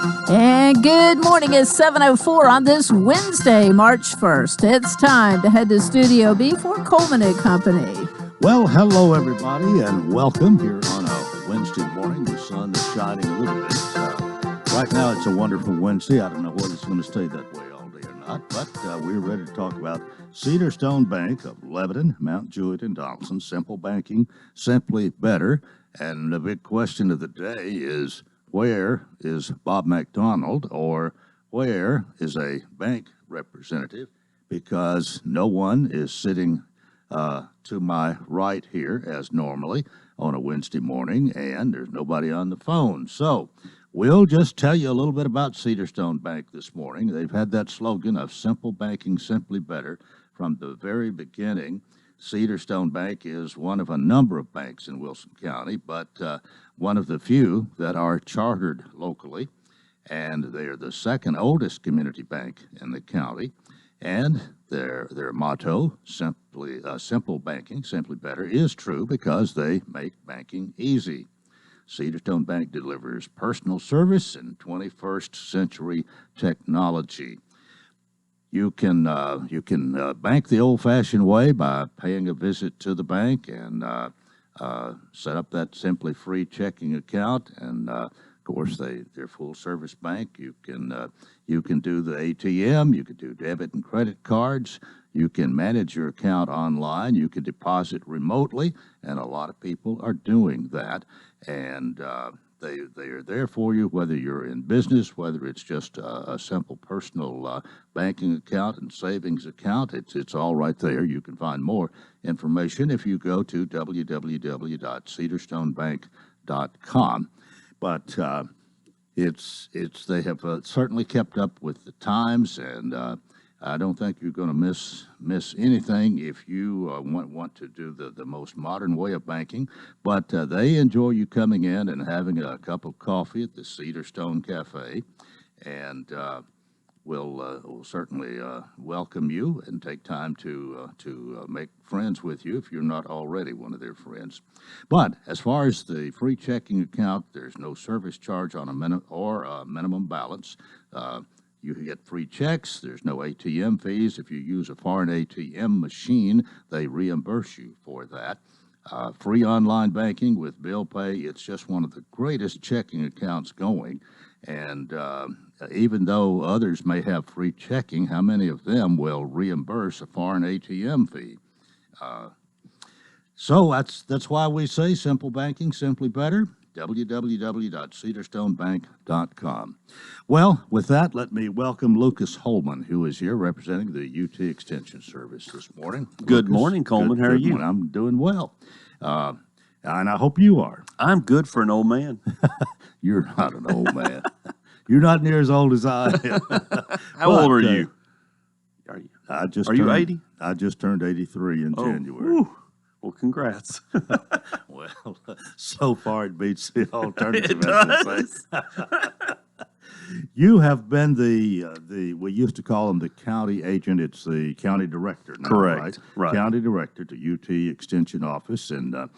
And good morning. It's 7:04 on this Wednesday, March 1st. It's time to head to Studio B for Coleman and Company. Well, hello, everybody, and welcome here on a Wednesday morning. The sun is shining a little bit. Right now, it's a wonderful Wednesday. I don't know whether it's going to stay that way all day or not, but we're ready to talk about Cedar Stone Bank of Lebanon, Mount Juliet, and Donaldson. Simple banking, simply better. And the big question of the day is, where is Bob McDonald, or where is a bank representative? Because no one is sitting to my right here as normally on a Wednesday morning, and there's nobody on the phone. So we'll just tell you a little bit about Cedar Stone Bank this morning. They've had that slogan of simple banking, simply better from the very beginning. Cedar Stone Bank is one of a number of banks in Wilson County, but one of the few that are chartered locally, and they are the second oldest community bank in the county. And their motto, simple banking, simply better, is true because they make banking easy. Cedar Stone Bank delivers personal service and 21st century technology. You can bank the old-fashioned way by paying a visit to the bank and set up that simply free checking account. And of course, they're full-service bank. You can do the ATM. You can do debit and credit cards. You can manage your account online. You can deposit remotely, and a lot of people are doing that. And they are there for you, whether you're in business, whether it's just a simple personal banking account and savings account. It's all right there. You can find more information if you go to www.cedarstonebank.com. But they have certainly kept up with the times, and I don't think you're going to miss anything if you want to do the most modern way of banking. But they enjoy you coming in and having a cup of coffee at the Cedar Stone Cafe, and we'll certainly welcome you and take time to make friends with you if you're not already one of their friends. But as far as the free checking account, there's no service charge on a minimum balance. You can get free checks. There's no ATM fees. If you use a foreign ATM machine, they reimburse you for that. Free online banking with bill pay. It's just one of the greatest checking accounts going. And even though others may have free checking, how many of them will reimburse a foreign ATM fee? So that's why we say simple banking, simply better. www.cedarstonebank.com. Well, with that, let me welcome Lucas Holman, who is here representing the UT Extension Service this morning. Good morning, Coleman. How are you? Morning. I'm doing well, and I hope you are. I'm good for an old man. You're not an old man. You're not near as old as I am. How old are you? Are you 80? I just turned 83 in January. Whew. Well, congrats. Well, so far it beats the alternative. It does. You have been we used to call him the county agent. It's the county director now, Correct. Right. County director to UT Extension Office. And I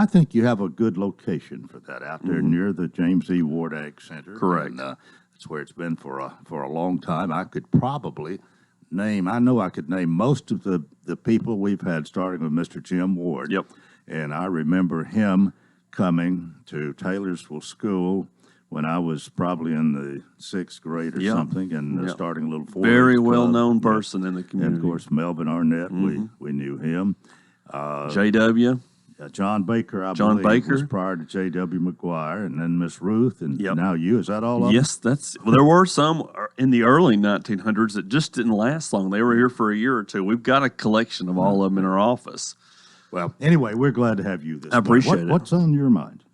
think you have a good location for that out there near the James E. Ward Ag Center. Correct. And that's where it's been for a long time. I could probably name most of the people we've had, starting with Mr. Jim Ward. Yep. And I remember him coming to Taylorsville School when I was probably in the 6th grade or something, and starting a little 4-H Very club. well-known person in the community. And, of course, Melvin Arnett, we knew him. J.W. John Baker, I believe, was prior to J.W. McGuire, and then Miss Ruth, and now you. Is that all of them? Yes, there were some in the early 1900s that just didn't last long. They were here for a year or two. We've got a collection of all of them in our office. Well, anyway, we're glad to have you this morning. I appreciate it. What's on your mind?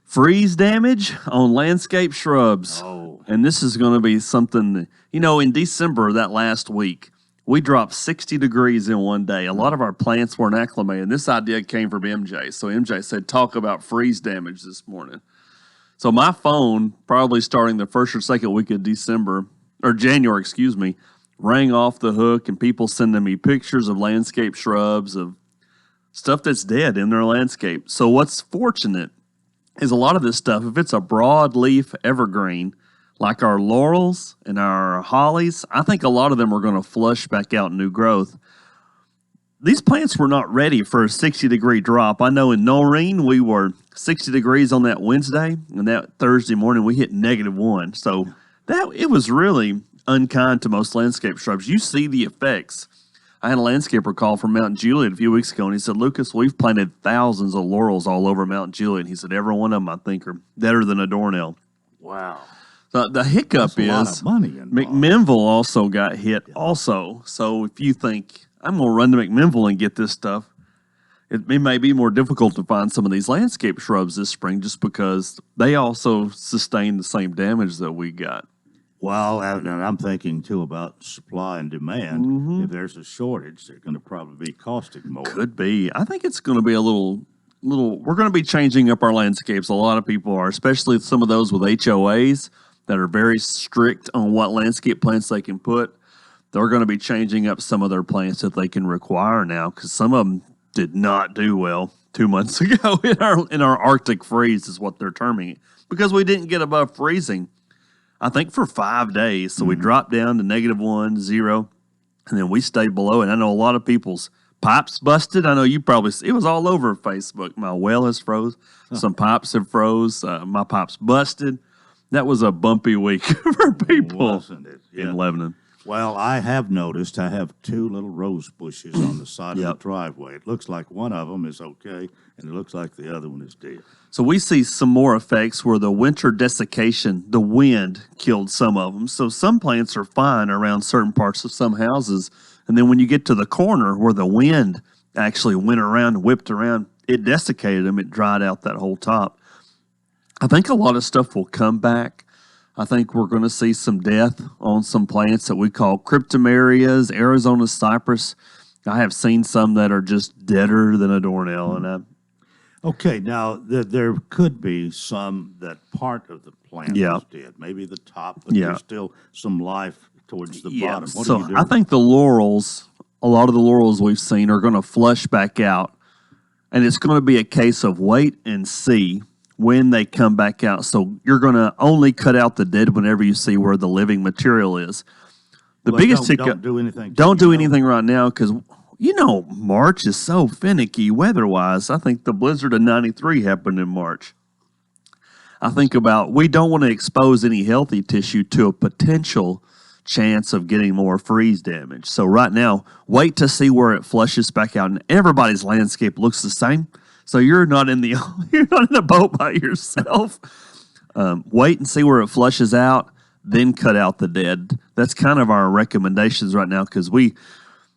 Freeze damage on landscape shrubs. Oh. And this is going to be something, in December that last week, we dropped 60 degrees in one day. A lot of our plants weren't acclimated. This idea came from MJ. So MJ said, talk about freeze damage this morning. So my phone, probably starting the first or second week of January, rang off the hook, and people sending me pictures of landscape shrubs, of stuff that's dead in their landscape. So what's fortunate is a lot of this stuff, if it's a broadleaf evergreen, like our laurels and our hollies, I think a lot of them are going to flush back out new growth. These plants were not ready for a 60-degree drop. I know in Noreen, we were 60 degrees on that Wednesday, and that Thursday morning we hit -1. So that it was really unkind to most landscape shrubs. You see the effects. I had a landscaper call from Mount Juliet a few weeks ago, and he said, Lucas, we've planted thousands of laurels all over Mount Juliet. And he said, every one of them, I think, are better than a doornail. Wow. So the hiccup That's a lot is of money involved. McMinnville also got hit also. So if you think, I'm going to run to McMinnville and get this stuff, it may be more difficult to find some of these landscape shrubs this spring just because they also sustain the same damage that we got. Well, and I'm thinking, too, about supply and demand. Mm-hmm. If there's a shortage, they're going to probably be costing more. Could be. I think it's going to be a little, we're going to be changing up our landscapes. A lot of people are, especially some of those with HOAs that are very strict on what landscape plants they can put. They're going to be changing up some of their plants that they can require now because some of them did not do well 2 months ago in our Arctic freeze is what they're terming it because we didn't get above freezing, I think, for 5 days. So we dropped down to -1, 0, and then we stayed below it. I know a lot of people's pipes busted. I know you probably, it was all over Facebook. My well has froze. Some pipes have froze. My pipes busted. That was a bumpy week for people Wasn't it? Yeah. in Lebanon. Well, I have noticed I have 2 little rose bushes on the side of the driveway. It looks like one of them is okay, and it looks like the other one is dead. So we see some more effects where the winter desiccation, the wind killed some of them. So some plants are fine around certain parts of some houses. And then when you get to the corner where the wind actually went around and whipped around, it desiccated them. It dried out that whole top. I think a lot of stuff will come back. I think we're going to see some death on some plants that we call cryptomerias, Arizona cypress. I have seen some that are just deader than a doornail. And Okay, now there could be some that part of the plant is dead, maybe the top, but there's still some life towards the bottom. What do you do? I think the laurels, a lot of the laurels we've seen are going to flush back out. And it's going to be a case of wait and see when they come back out. So you're going to only cut out the dead whenever you see where the living material is. The biggest hiccup. Don't do anything. Don't do anything right now because, March is so finicky weather-wise. I think the blizzard of 93 happened in March. I think about we don't want to expose any healthy tissue to a potential chance of getting more freeze damage. So right now, wait to see where it flushes back out. And everybody's landscape looks the same. So you're not in the boat by yourself. Wait and see where it flushes out, then cut out the dead. That's kind of our recommendations right now because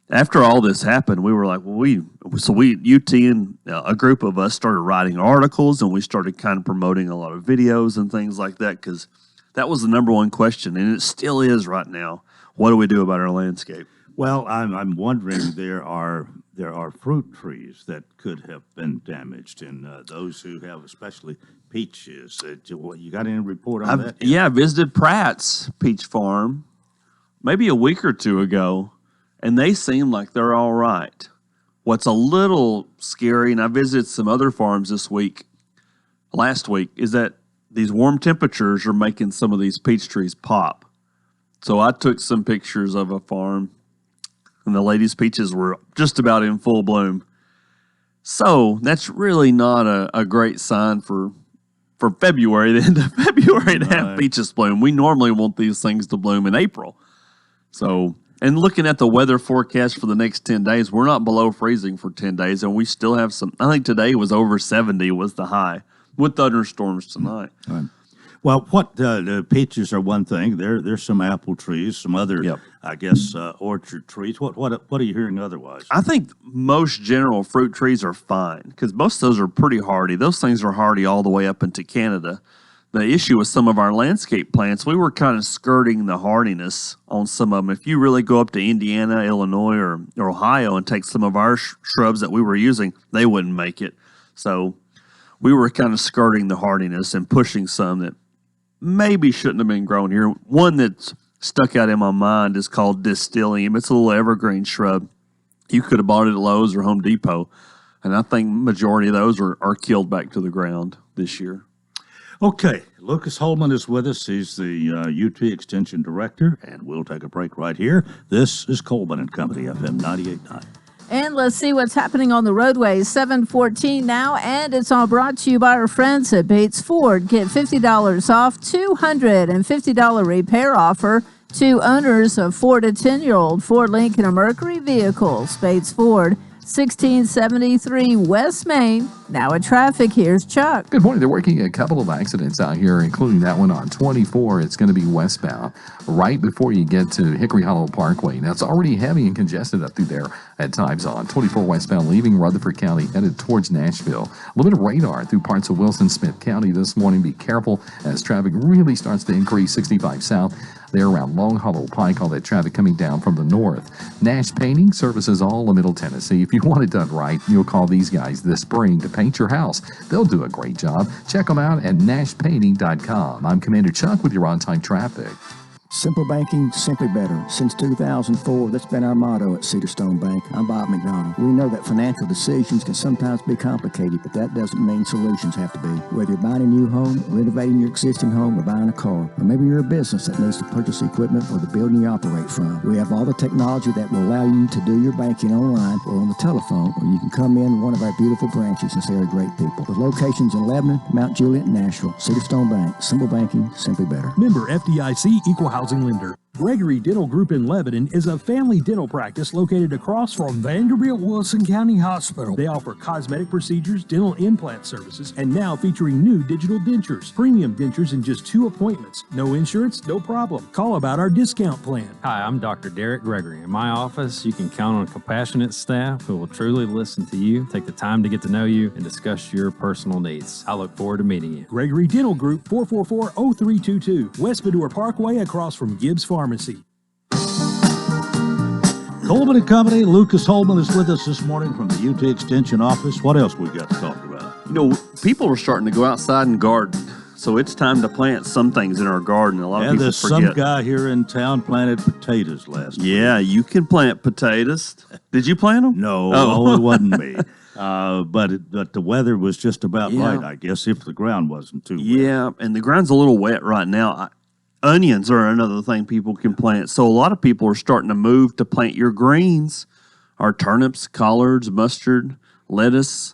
after all this happened, we were like, UT and a group of us started writing articles and we started kind of promoting a lot of videos and things like that because that was the number one question, and it still is right now. What do we do about our landscape? Well, I'm wondering there are fruit trees that could have been damaged, and those who have especially peaches. You got any report on that? Yeah, I visited Pratt's peach farm maybe a week or two ago, and they seem like they're all right. What's a little scary, and I visited some other farms last week, is that these warm temperatures are making some of these peach trees pop. So I took some pictures of a farm, and the lady's peaches were just about in full bloom. So that's really not a great sign for February, the end of February, to have peaches bloom. We normally want these things to bloom in April. So, and looking at the weather forecast for the next 10 days, we're not below freezing for 10 days, and we still have some. I think today was over 70 was the high with thunderstorms tonight. Right. Well, the peaches are one thing. There's some apple trees, some other, I guess, orchard trees. What are you hearing otherwise? I think most general fruit trees are fine because most of those are pretty hardy. Those things are hardy all the way up into Canada. The issue with some of our landscape plants, we were kind of skirting the hardiness on some of them. If you really go up to Indiana, Illinois, or Ohio and take some of our shrubs that we were using, they wouldn't make it. So we were kind of skirting the hardiness and pushing some that maybe shouldn't have been grown here. One that's stuck out in my mind is called Distillium. It's a little evergreen shrub. You could have bought it at Lowe's or Home Depot, and I think majority of those are killed back to the ground this year. Okay, Lucas Holman is with us. He's the UT Extension Director, and we'll take a break right here. This is Coleman and Company, FM 98.9. And let's see what's happening on the roadways. 7:14 now, and it's all brought to you by our friends at Bates Ford. Get $50 off, $250 repair offer to owners of 4 to 10-year-old Ford Lincoln or Mercury vehicles. Bates Ford, 1673 West Main. Now at traffic, here's Chuck. Good morning. They're working a couple of accidents out here, including that one on 24. It's going to be westbound right before you get to Hickory Hollow Parkway. Now, it's already heavy and congested up through there at times on 24 westbound, leaving Rutherford County, headed towards Nashville. A little bit of radar through parts of Wilson-Smith County this morning. Be careful as traffic really starts to increase. 65 south there around Long Hollow Pike, all that traffic coming down from the north. Nash Painting services all of Middle Tennessee. If you want it done right, you'll call these guys this spring to paint your house. They'll do a great job. Check them out at nashpainting.com. I'm Commander Chuck with your on-time traffic. Simple banking, simply better. Since 2004, that's been our motto at Cedarstone Bank. I'm Bob McDonald. We know that financial decisions can sometimes be complicated, but that doesn't mean solutions have to be. Whether you're buying a new home, renovating your existing home, or buying a car, or maybe you're a business that needs to purchase equipment for the building you operate from, we have all the technology that will allow you to do your banking online or on the telephone, or you can come in one of our beautiful branches and see our great people. With locations in Lebanon, Mount Juliet, and Nashville, Cedarstone Bank. Simple banking, simply better. Member FDIC, Equal Housing Lender. Gregory Dental Group in Lebanon is a family dental practice located across from Vanderbilt Wilson County Hospital. They offer cosmetic procedures, dental implant services, and now featuring new digital dentures. Premium dentures in just 2 appointments. No insurance, no problem. Call about our discount plan. Hi, I'm Dr. Derek Gregory. In my office, you can count on a compassionate staff who will truly listen to you, take the time to get to know you, and discuss your personal needs. I look forward to meeting you. Gregory Dental Group, 444-0322, West Medora Parkway across from Gibbs Pharmacy. Coleman and Company, Lucas Holman is with us this morning from the UT Extension office. What else we got to talk about? You know, people are starting to go outside and garden. So it's time to plant some things in our garden. A lot of people there's forget. Some guy here in town planted potatoes last week. Yeah, you can plant potatoes. Did you plant them? No, it wasn't me. But the weather was just about right, I guess, if the ground wasn't too wet. Yeah, and the ground's a little wet right now. Onions are another thing people can plant. So a lot of people are starting to move to plant your greens, our turnips, collards, mustard, lettuce.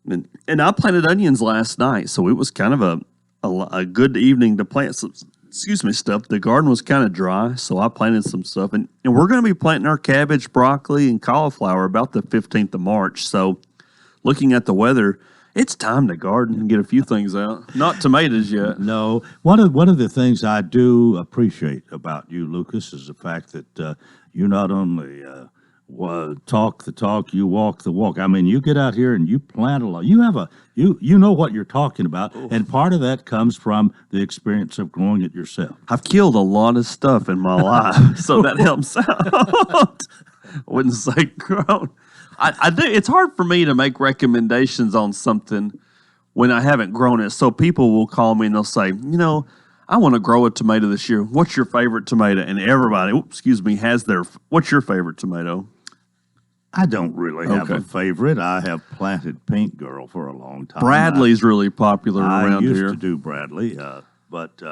And I planted onions last night, so it was kind of a good evening to plant some, stuff. The garden was kind of dry, so I planted some stuff. And we're going to be planting our cabbage, broccoli, and cauliflower about the 15th of March. So looking at the weather, it's time to garden and get a few things out. Not tomatoes yet. No. One of the things I do appreciate about you, Lucas, is the fact that you not only talk the talk, you walk the walk. I mean, you get out here and you plant a lot. You have you know what you're talking about, and part of that comes from the experience of growing it yourself. I've killed a lot of stuff in my life, so that helps out. I wouldn't say grown. I do. It's hard for me to make recommendations on something when I haven't grown it. So people will call me and they'll say, I want to grow a tomato this year. What's your favorite tomato? And everybody, has their, what's your favorite tomato? I don't really have a favorite. I have planted Pink Girl for a long time. Bradley's really popular around here. I used to do Bradley, but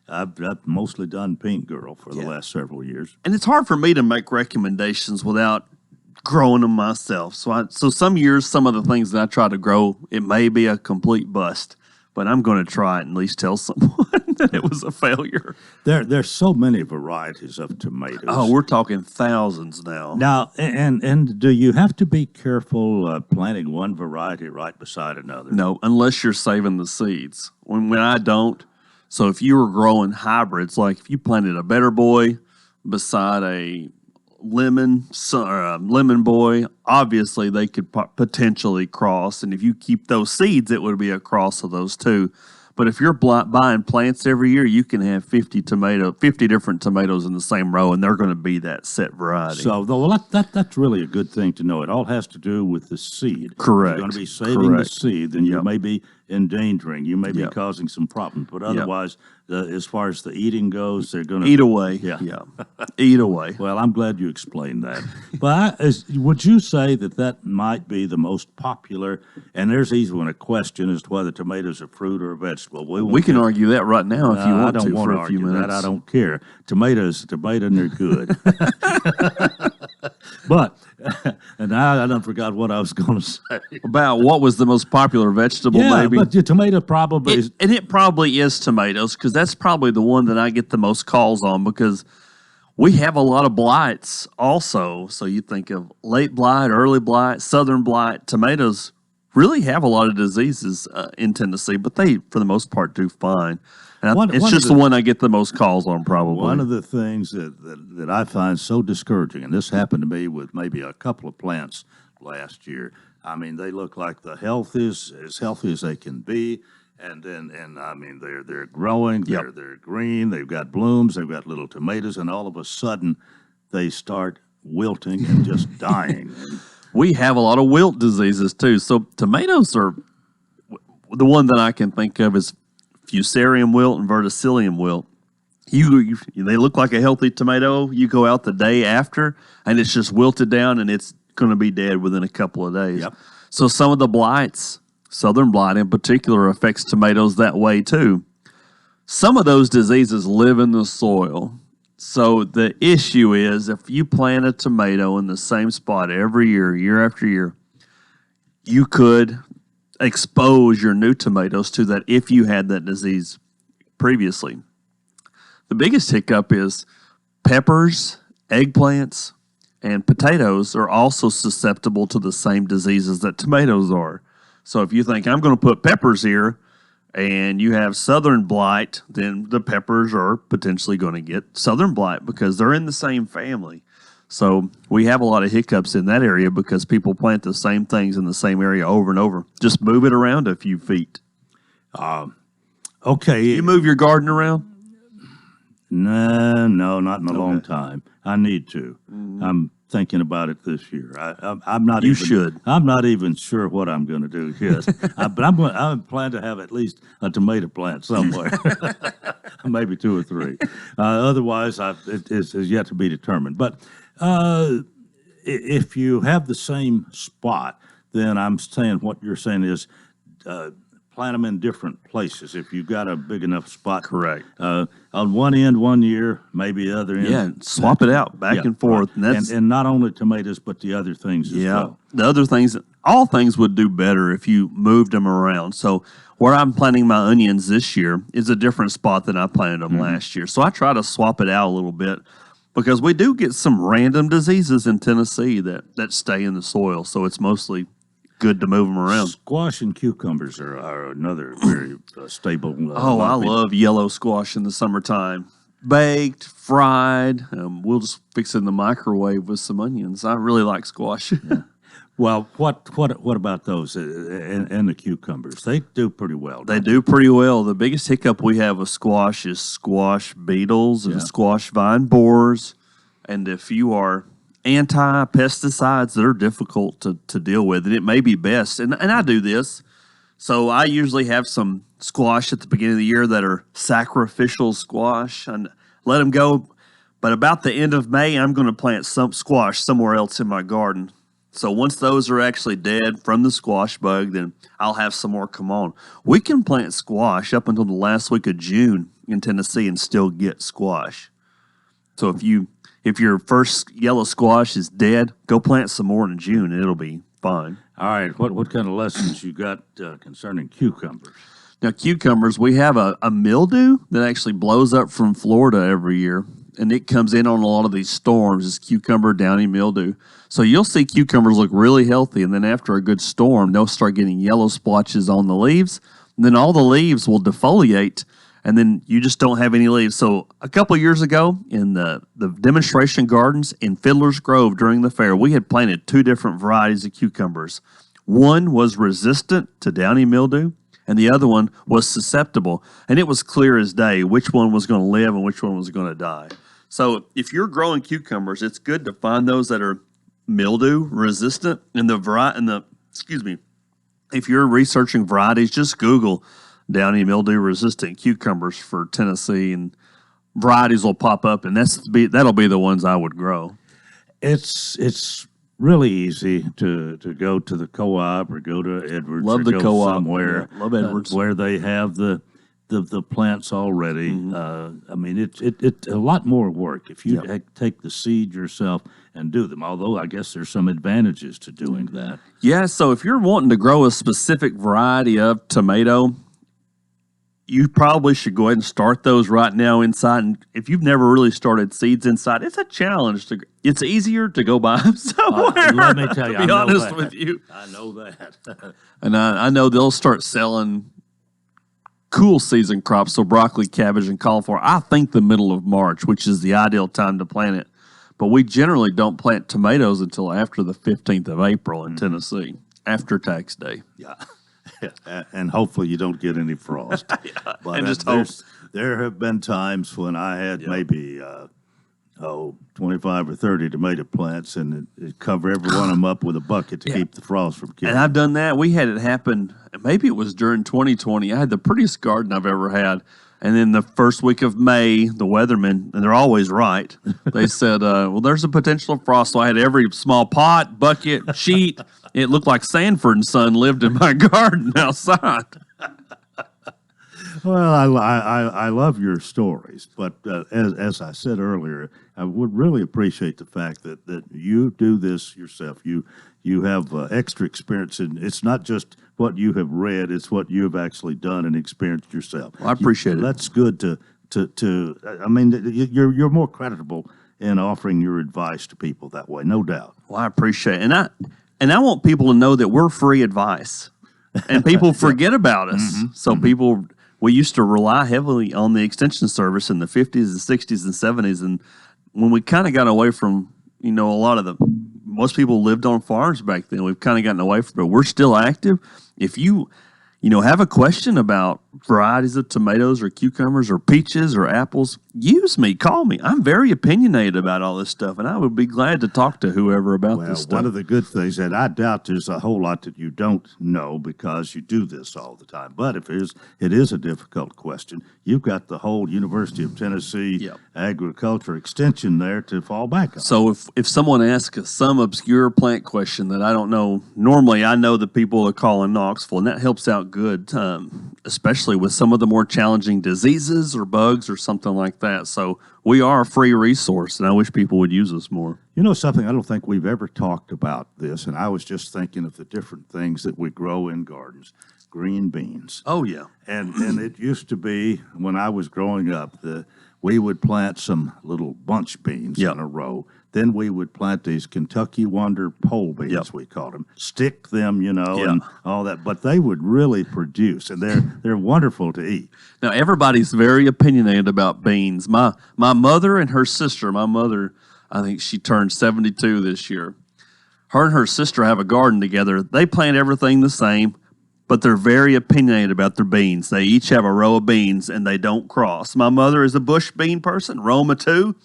I've mostly done Pink Girl for the last several years. And it's hard for me to make recommendations without growing them myself. So some years, some of the things that I try to grow, it may be a complete bust, but I'm going to try it and at least tell someone that it was a failure. There's so many varieties of tomatoes. Oh, we're talking thousands now. Now, and do you have to be careful planting one variety right beside another? No, unless you're saving the seeds. When I don't. So if you were growing hybrids, like if you planted a Better Boy beside a lemon boy, obviously they could potentially cross, and if you keep those seeds, it would be a cross of those two. But if you're buying plants every year, you can have 50 different tomatoes in the same row, and they're going to be that set variety. So that's really a good thing to know. It all has to do with the seed. Correct. You're going to be saving the seed, then you may be endangering. You may be Yep. causing some problems, but otherwise, as far as the eating goes, they're going to Eat away. Yeah. Eat away. Well, I'm glad you explained that. But would you say that might be the most popular? And there's even a question as to whether tomatoes are fruit or a vegetable. We can argue that right now if you I want don't to want for to a few argue minutes. that. I don't care. Tomatoes, and they're good. But, and now I done forgot what I was going to say. About what was the most popular vegetable, Yeah, maybe? but the tomato probably is. And it probably is tomatoes because that's probably the one that I get the most calls on because we have a lot of blights also. So you think of late blight, early blight, southern blight. Tomatoes really have a lot of diseases in Tennessee, but they, for the most part, do fine. And it's just the one I get the most calls on, probably. One of the things that I find so discouraging, and this happened to me with maybe a couple of plants last year. I mean, they look like the as healthy as they can be, and I mean they're growing, they're green, they've got blooms, they've got little tomatoes, and all of a sudden they start wilting and just dying. We have a lot of wilt diseases too. So tomatoes are the one that I can think of is Fusarium wilt and verticillium wilt. They look like a healthy tomato. You go out the day after, and it's just wilted down, and it's going to be dead within a couple of days. Yep. So some of the blights, southern blight in particular, affects tomatoes that way too. Some of those diseases live in the soil. So the issue is if you plant a tomato in the same spot every year, year after year, you could expose your new tomatoes to that if you had that disease previously. The biggest hiccup is peppers, eggplants, and potatoes are also susceptible to the same diseases that tomatoes are. So if you think I'm going to put peppers here and you have southern blight, then the peppers are potentially going to get southern blight because they're in the same family. So we have a lot of hiccups in that area because people plant the same things in the same area over and over. Just move it around a few feet. Okay. You move your garden around? No, not in a long time. I need to. I'm thinking about it this year. I'm not. You should. I'm not even sure what I'm going to do yet. But I plan to have at least a tomato plant somewhere, maybe 2 or 3. Otherwise, it is yet to be determined. But if you have the same spot, then I'm saying what you're saying is plant them in different places. If you've got a big enough spot, Correct. On one end 1 year, maybe the other end. Yeah, swap it out back and forth. Right. And, And not only tomatoes, but the other things as well. the other things, all things would do better if you moved them around. So where I'm planting my onions this year is a different spot than I planted them last year. So I try to swap it out a little bit because we do get some random diseases in Tennessee that stay in the soil. So it's mostly good to move them around. Squash and cucumbers are another very stable. Oh, I love yellow squash in the summertime. Baked, fried. We'll just fix it in the microwave with some onions. I really like squash. Well, what about those and the cucumbers? They do pretty well. They do pretty well. The biggest hiccup we have with squash is squash beetles and squash vine borers. And if you are anti-pesticides, they're difficult to deal with. And it may be best. And I do this. So I usually have some squash at the beginning of the year that are sacrificial squash and let them go. But about the end of May, I'm going to plant some squash somewhere else in my garden. So once those are actually dead from the squash bug, then I'll have some more come on. We can plant squash up until the last week of June in Tennessee and still get squash. So if your first yellow squash is dead, go plant some more in June and it'll be fine. All right. What kind of lessons you got concerning cucumbers? Now, cucumbers, we have a mildew that actually blows up from Florida every year, and it comes in on a lot of these storms. It's cucumber downy mildew. So you'll see cucumbers look really healthy, and then after a good storm, they'll start getting yellow splotches on the leaves, and then all the leaves will defoliate, and then you just don't have any leaves. So a couple of years ago in the demonstration gardens in Fiddler's Grove during the fair, we had planted 2 different varieties of cucumbers. One was resistant to downy mildew, and the other one was susceptible. And it was clear as day which one was going to live and which one was going to die. So if you're growing cucumbers, it's good to find those that are mildew resistant and the if you're researching varieties, just Google downy mildew resistant cucumbers for Tennessee, and varieties will pop up, and that'll be the ones I would grow. It's really easy to go to the co-op or go to Edwards. Love or the go co-op. somewhere. Yeah, love Edwards. Where they have the plants already. I mean, it's a lot more work if you take the seed yourself and do them. Although I guess there's some advantages to doing that. Yeah, so if you're wanting to grow a specific variety of tomato, you probably should go ahead and start those right now inside. And if you've never really started seeds inside, it's a challenge. It's easier to go buy them somewhere. Let me tell you, to be honest with you. I know that. And I know they'll start selling cool season crops, so broccoli, cabbage, and cauliflower. I think the middle of March, which is the ideal time to plant it. But we generally don't plant tomatoes until after the 15th of April in Tennessee, after tax day. Yeah. And hopefully you don't get any frost. But and just hope. There have been times when I had maybe 25 or 30 tomato plants, and it cover every one of them up with a bucket to keep the frost from killing. And I've done that. We had it happen, maybe it was during 2020. I had the prettiest garden I've ever had. And then the first week of May, the weathermen, and they're always right, they said, well, there's a potential frost. So I had every small pot, bucket, sheet. It looked like Sanford and Son lived in my garden outside. Well, I love your stories, but as I said earlier, I would really appreciate the fact that you do this yourself. You have extra experience, and it's not just what you have read; it's what you have actually done and experienced yourself. Well, I appreciate it. That's good to. I mean, you're more creditable in offering your advice to people that way, no doubt. Well, I appreciate it, and I want people to know that we're free advice, and people forget about us. So people. We used to rely heavily on the extension service in the 50s and 60s and 70s. And when we kind of got away from, most people lived on farms back then. We've kind of gotten away from it, but we're still active. If you have a question about varieties of tomatoes or cucumbers or peaches or apples, use me, call me. I'm very opinionated about all this stuff, and I would be glad to talk to whoever about this stuff. One of the good things, that I doubt there's a whole lot that you don't know because you do this all the time. But if it is a difficult question, you've got the whole University of Tennessee Agriculture Extension there to fall back on. So if someone asks some obscure plant question that I don't know, normally I know the people that call in Knoxville, and that helps out good, especially with some of the more challenging diseases or bugs or something like that. So we are a free resource, and I wish people would use us more. You know something, I don't think we've ever talked about this, and I was just thinking of the different things that we grow in gardens. Green beans. Oh, yeah. And it used to be, when I was growing up, we would plant some little bunch beans in a row. Then we would plant these Kentucky Wonder pole beans, we called them. Stick them, and all that. But they would really produce, and they're wonderful to eat. Now, everybody's very opinionated about beans. My mother and her sister, my mother, I think she turned 72 this year. Her and her sister have a garden together. They plant everything the same, but they're very opinionated about their beans. They each have a row of beans, and they don't cross. My mother is a bush bean person, Roma too.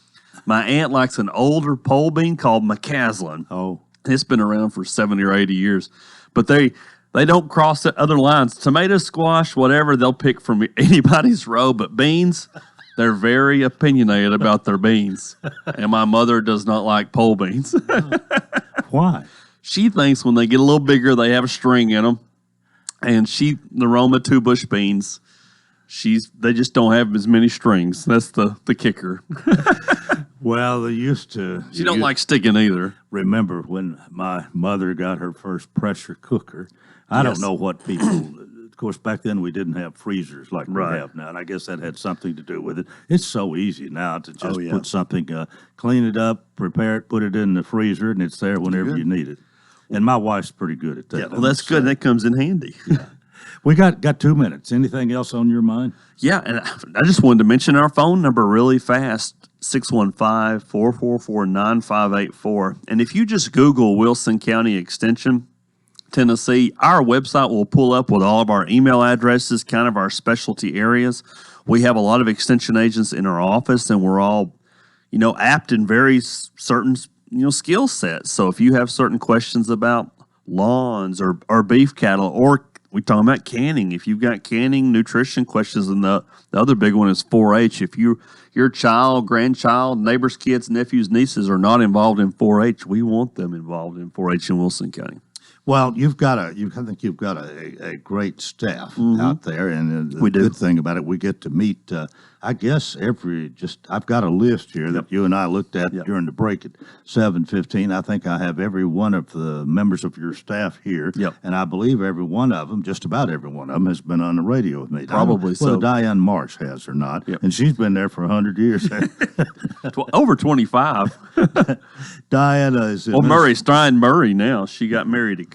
My aunt likes an older pole bean called McCaslin. Oh. It's been around for 70 or 80 years. But they don't cross the other lines. Tomato, squash, whatever, they'll pick from anybody's row. But beans, they're very opinionated about their beans. And my mother does not like pole beans. Why? She thinks when they get a little bigger, they have a string in them. And the Roma 2 bush beans, they just don't have as many strings. That's the kicker. Well, they used to. She don't like sticking either. Remember when my mother got her first pressure cooker? I don't know what people. Of course, back then we didn't have freezers like we have now, and I guess that had something to do with it. It's so easy now to just put something, clean it up, prepare it, put it in the freezer, and it's there whenever you need it. And my wife's pretty good at that. Yeah, well, that's good. That comes in handy. We got 2 minutes. Anything else on your mind? Yeah, and I just wanted to mention our phone number really fast, 615-444-9584. And if you just Google Wilson County Extension, Tennessee, our website will pull up with all of our email addresses, kind of our specialty areas. We have a lot of extension agents in our office, and we're all, apt in very certain, skill sets. So if you have certain questions about lawns or beef cattle, or we talking about canning. If you've got canning, nutrition questions, and the other big one is 4-H. If your child, grandchild, neighbors' kids, nephews, nieces are not involved in 4-H, we want them involved in 4-H in Wilson County. Well, I think you've got a great staff out there, and the We do. good thing about it, we get to meet. I guess I've got a list here that you and I looked at during the break at 7:15. I think I have every one of the members of your staff here, and I believe every one of them, just about every one of them, has been on the radio with me. Probably so. Well, Diane Marsh has or not, and she's been there for 100 years. Over 25. Diana is. Well, Murray, Stein Murray now. She got married a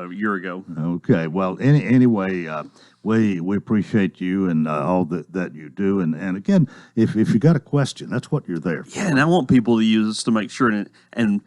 year ago. Okay. Well, anyway, we appreciate you and all that you do. And again, if you got a question, that's what you're there for. Yeah, and I want people to use this to make sure. And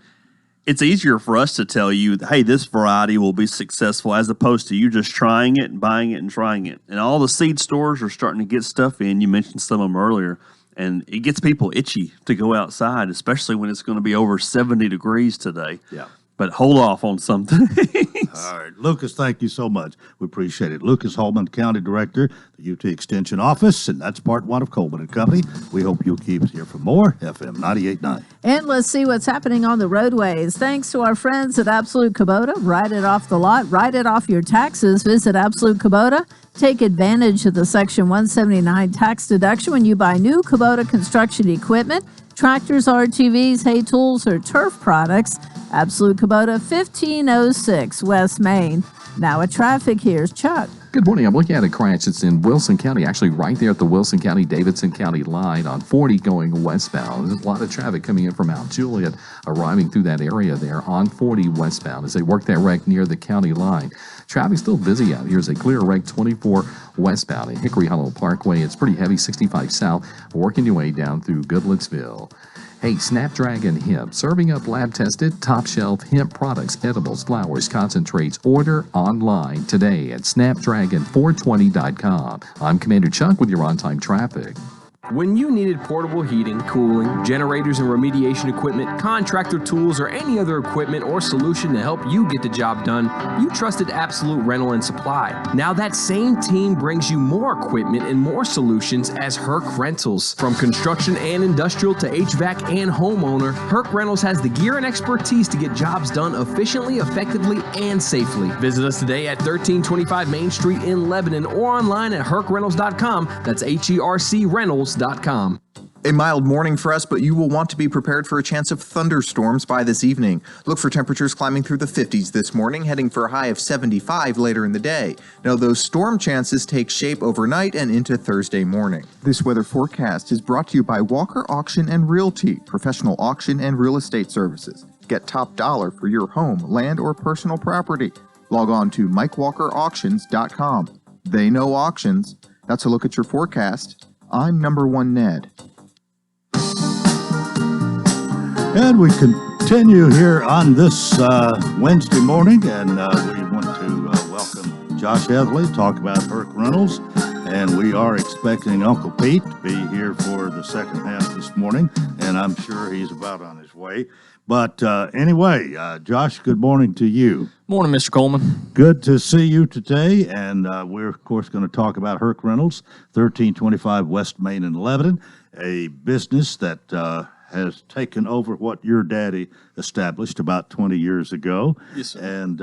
it's easier for us to tell you, hey, this variety will be successful, as opposed to you just trying it and buying it and trying it. And all the seed stores are starting to get stuff in. You mentioned some of them earlier. And it gets people itchy to go outside, especially when it's going to be over 70 degrees today. Yeah. But hold off on some things. All right. Lucas, thank you so much. We appreciate it. Lucas Holman, County Director, the UT Extension Office, and that's part one of Coleman and Company. We hope you'll keep us here for more. FM 98.9. And let's see what's happening on the roadways. Thanks to our friends at Absolute Kubota. Write it off the lot. Write it off your taxes. Visit Absolute Kubota. Take advantage of the Section 179 tax deduction when you buy new Kubota construction equipment, tractors, RTVs, hay tools, or turf products. Absolute Kubota, 1506 West Main. Now at traffic, here's Chuck. Good morning. I'm looking at a crash. It's in Wilson County, actually right there at the Wilson County-Davidson County line on 40 going westbound. There's a lot of traffic coming in from Mount Juliet, arriving through that area there on 40 westbound as they work that wreck near the county line. Traffic's still busy out here as they clear a wreck 24 westbound at Hickory Hollow Parkway. It's pretty heavy, 65 south, working your way down through Goodlettsville. Hey, Snapdragon Hemp, serving up lab-tested, top-shelf hemp products, edibles, flowers, concentrates. Order online today at snapdragon420.com. I'm Commander Chuck with your on-time traffic. When you needed portable heating, cooling, generators and remediation equipment, contractor tools, or any other equipment or solution to help you get the job done, you trusted Absolute Rental and Supply. Now that same team brings you more equipment and more solutions as Herc Rentals. From construction and industrial to HVAC and homeowner, Herc Rentals has the gear and expertise to get jobs done efficiently, effectively, and safely. Visit us today at 1325 Main Street in Lebanon or online at hercrentals.com. That's HERC Rentals.com. A mild morning for us, but you will want to be prepared for a chance of thunderstorms by this evening. Look for temperatures climbing through the 50s this morning, heading for a high of 75 later in the day. Now, those storm chances take shape overnight and into Thursday morning. This weather forecast is brought to you by Walker Auction and Realty, professional auction and real estate services. Get top dollar for your home, land, or personal property. Log on to MikeWalkerAuctions.com. They know auctions. That's a look at your forecast. I'm number one Ned. And we continue here on this Wednesday morning, and we want to welcome Josh Etherly, talk about Herc Rentals, and we are expecting Uncle Pete to be here for the second half this morning, and I'm sure he's about on his way. But anyway, Josh, good morning to you. Morning, Mr. Coleman. Good to see you today, and we're, of course, going to talk about Herc Rentals, 1325 West Main in Lebanon, a business that has taken over what your daddy established about 20 years ago. Yes, sir. And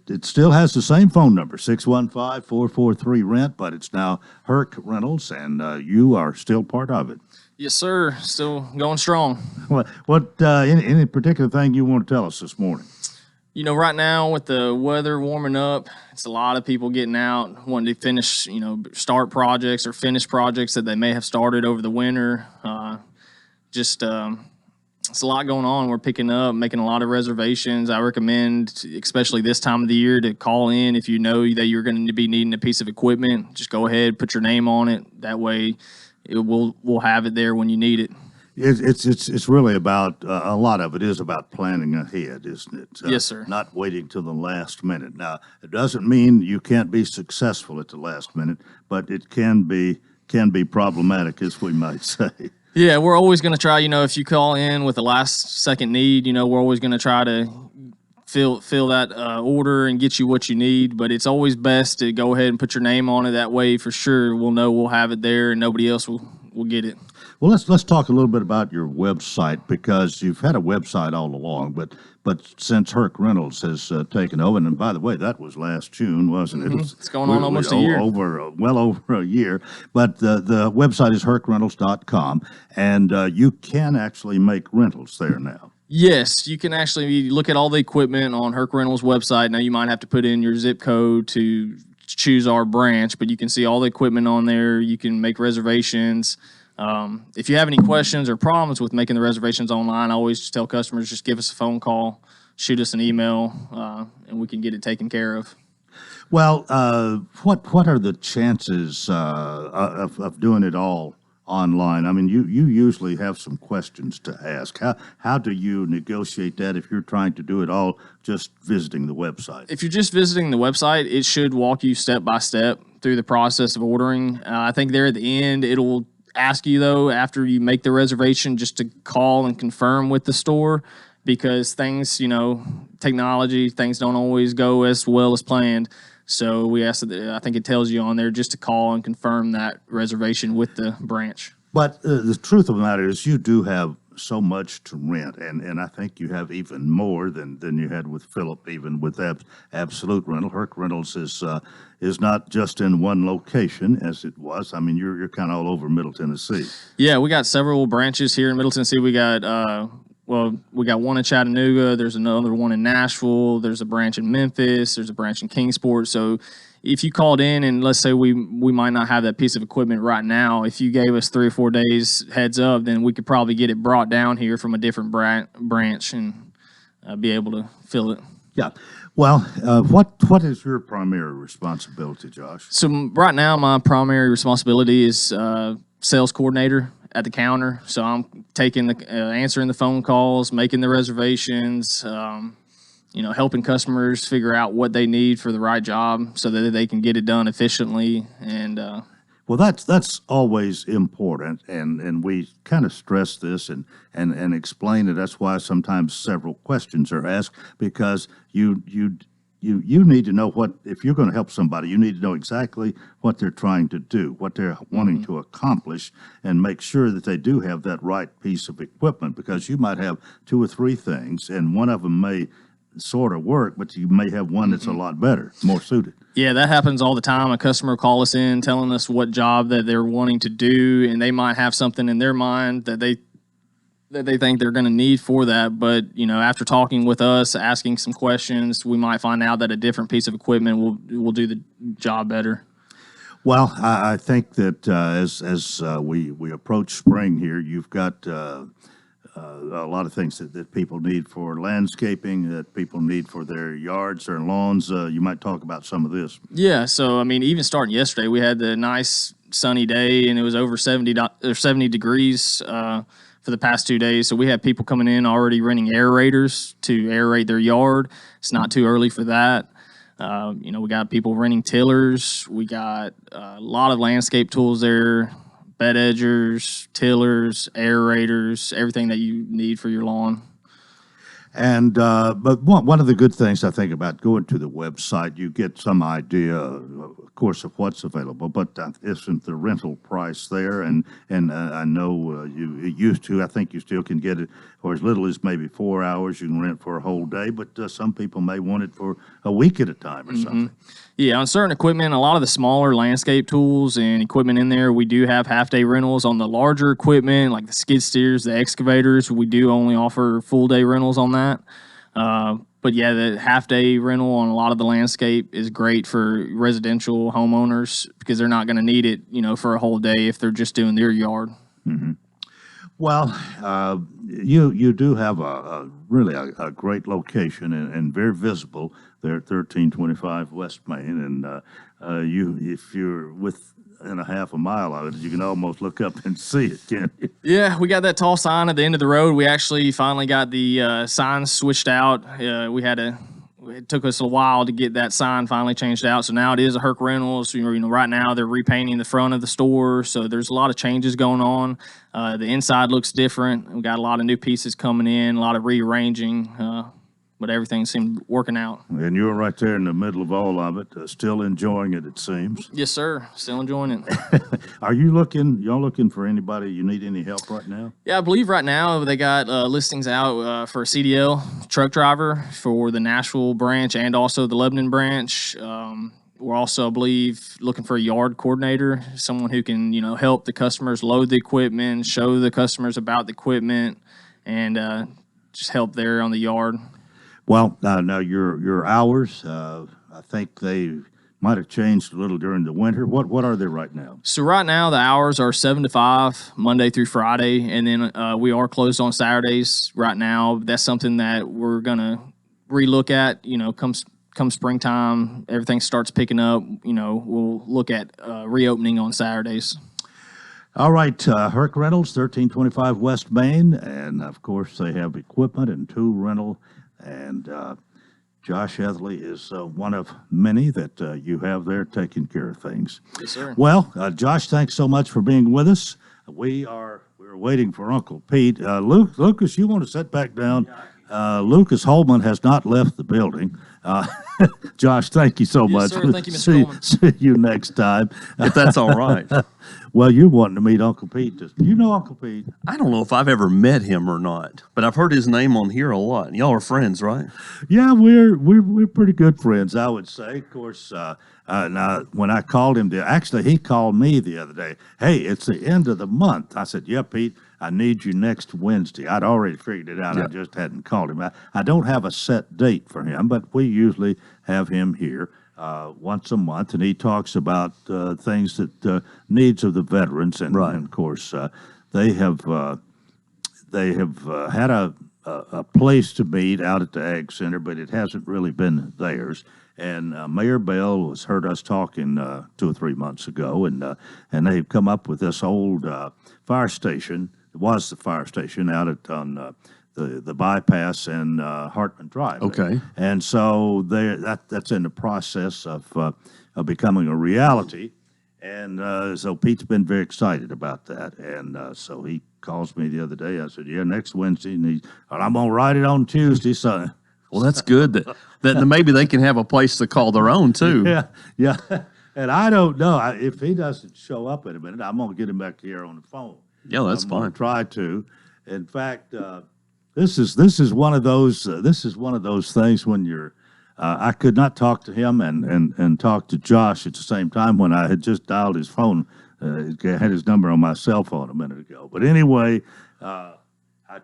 it still has the same phone number, 615-443-RENT, but it's now Herc Rentals, and you are still part of it. Yes, sir. Still going strong. What any particular thing you want to tell us this morning? You know, right now with the weather warming up, it's a lot of people getting out, wanting to finish, start projects or finish projects that they may have started over the winter. It's a lot going on. We're picking up, making a lot of reservations. I recommend, especially this time of the year, to call in if you know that you're going to be needing a piece of equipment. Just go ahead, put your name on it. That way, we'll have it there when you need it. It's really about a lot of it is about planning ahead, isn't it? Yes, sir. Not waiting till the last minute. Now, it doesn't mean you can't be successful at the last minute, but it can be problematic, as we might say. Yeah, we're always going to try, if you call in with a last second need, we're always going to try to fill that order and get you what you need. But it's always best to go ahead and put your name on it. That way, for sure, we'll know we'll have it there, and nobody else will get it. Well, let's talk a little bit about your website, because you've had a website all along, but since Herc Reynolds has taken over, and by the way, that was last June, wasn't it? It's going on almost a year. Well over a year. But the website is hercrentals.com, and you can actually make rentals there now. Yes, you can actually look at all the equipment on Herc Reynolds' website. Now, you might have to put in your zip code to choose our branch, but you can see all the equipment on there. You can make reservations. If you have any questions or problems with making the reservations online, I always tell customers, just give us a phone call, shoot us an email, and we can get it taken care of. Well, what are the chances of doing it all online? I mean, you usually have some questions to ask. How do you negotiate that if you're trying to do it all just visiting the website? If you're just visiting the website, it should walk you step by step through the process of ordering. I think there at the end, it'll ask you, though, after you make the reservation, just to call and confirm with the store, because things, technology, things don't always go as well as planned. So we asked, I think it tells you on there just to call and confirm that reservation with the branch. But the truth of the matter is you do have so much to rent, and I think you have even more than you had with Philip, even with Absolute Rental. Herc Rentals is not just in one location as it was. I mean, you're kind of all over Middle Tennessee. Yeah, we got several branches here in Middle Tennessee. We got we got one in Chattanooga. There's another one in Nashville. There's a branch in Memphis. There's a branch in Kingsport. So if you called in and let's say we might not have that piece of equipment right now, if you gave us 3 or 4 days heads up, then we could probably get it brought down here from a different branch and be able to fill it. Yeah. Well, what is your primary responsibility, Josh? So right now, my primary responsibility is sales coordinator at the counter. So I'm taking answering the phone calls, making the reservations, helping customers figure out what they need for the right job so that they can get it done efficiently. And well, that's always important, and we kind of stress this and explain it. That's why sometimes several questions are asked, because you need to know what, if you're going to help somebody, you need to know exactly what they're trying to do, what they're wanting to accomplish, and make sure that they do have that right piece of equipment, because you might have 2 or 3 things, and one of them may sort of work, but you may have one that's a lot better, more suited. Yeah, that happens all the time. A customer will call us in telling us what job that they're wanting to do, and they might have something in their mind that they think they're going to need for that. But, after talking with us, asking some questions, we might find out that a different piece of equipment will do the job better. Well, I think that as we approach spring here, you've got a lot of things that people need for landscaping, that people need for their yards, their lawns. You might talk about some of this. Yeah, so, even starting yesterday, we had the nice sunny day, and it was over 70 degrees for the past 2 days. So we have people coming in already renting aerators to aerate their yard. It's not too early for that. We got people renting tillers. We got a lot of landscape tools there, bed edgers, tillers, aerators, everything that you need for your lawn. And but one of the good things I think about going to the website, you get some idea, of course, of what's available. But isn't the rental price there? And I know you used to. I think you still can get it for as little as maybe 4 hours. You can rent for a whole day, but some people may want it for a week at a time or something. Yeah, on certain equipment, a lot of the smaller landscape tools and equipment in there, we do have half-day rentals. On the larger equipment, like the skid steers, the excavators, we do only offer full-day rentals on that. But yeah, the half-day rental on a lot of the landscape is great for residential homeowners because they're not going to need it, for a whole day if they're just doing their yard. Mm-hmm. Well, you do have a really great location and very visible there at 1325 West Main, and if you're within a half a mile of it, you can almost look up and see it, can't you? Yeah, we got that tall sign at the end of the road. We actually finally got the sign switched out. It took us a while to get that sign finally changed out. So now it is a Herc Rentals. Right now they're repainting the front of the store. So there's a lot of changes going on. The inside looks different. We got a lot of new pieces coming in, a lot of rearranging. but everything seemed working out. And you were right there in the middle of all of it, still enjoying it, it seems. Yes, sir. Still enjoying it. Are y'all looking for anybody? You need any help right now? Yeah, I believe right now they got listings out for a CDL truck driver for the Nashville branch and also the Lebanon branch. We're also, I believe, looking for a yard coordinator, someone who can, help the customers load the equipment, show the customers about the equipment, and just help there on the yard. Well, now your hours, I think they might have changed a little during the winter. What are they right now? So right now the hours are 7 to 5, Monday through Friday, and then we are closed on Saturdays right now. That's something that we're gonna relook at. Come springtime, everything starts picking up. We'll look at reopening on Saturdays. All right, Herc Rentals, 1325 West Main, and of course they have equipment and tool rental. And Josh Etherly is one of many that you have there taking care of things. Yes, sir. Well, Josh, thanks so much for being with us. We're waiting for Uncle Pete. Lucas, you want to sit back down? Lucas Holman has not left the building. Josh, thank you so much. Sir. Thank you, Mr. Coleman. See you next time. If that's all right. Well, you're wanting to meet Uncle Pete. Do you know Uncle Pete? I don't know if I've ever met him or not, but I've heard his name on here a lot. Y'all are friends, right? Yeah, we're pretty good friends, I would say. Of course, now when I called him, actually he called me the other day. Hey, it's the end of the month. I said, yeah, Pete, I need you next Wednesday. I'd already figured it out. Yeah. I just hadn't called him. I don't have a set date for him, but we usually have him here once a month, and he talks about things that needs of the veterans, and, right. And of course they have had a place to meet out at the Ag Center, but it hasn't really been theirs. And Mayor Bell has heard us talking 2 or 3 months ago, and they've come up with this old fire station. It was the fire station out on the bypass and Hartman Drive. Okay. And so that's in the process of becoming a reality. And so Pete's been very excited about that. And so he calls me the other day. I said, yeah, next Wednesday. And I'm going to write it on Tuesday. So, well, that's good that maybe they can have a place to call their own, too. Yeah. And I don't know. If he doesn't show up in a minute, I'm going to get him back here on the phone. Yeah, that's fine. I'm try to. In fact, this is one of those things when you're. I could not talk to him and talk to Josh at the same time when I had just dialed his phone. Had his number on my cell phone a minute ago. But anyway, I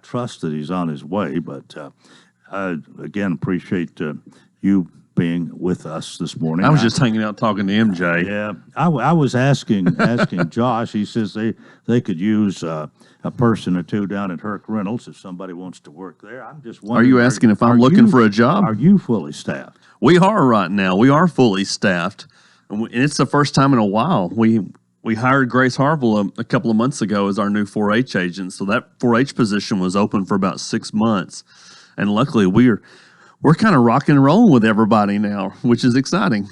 trust that he's on his way. But I again appreciate you being with us this morning. I was just hanging out talking to MJ. Yeah, I was asking Josh. He says they could use a person or two down at Herc Rentals if somebody wants to work there. I'm just wondering. Are you asking if I'm looking for a job? Are you fully staffed? We are right now. We are fully staffed, and it's the first time in a while. We hired Grace Harville a couple of months ago as our new 4-H agent. So that 4-H position was open for about 6 months, and luckily we're kind of rocking and rolling with everybody now, which is exciting.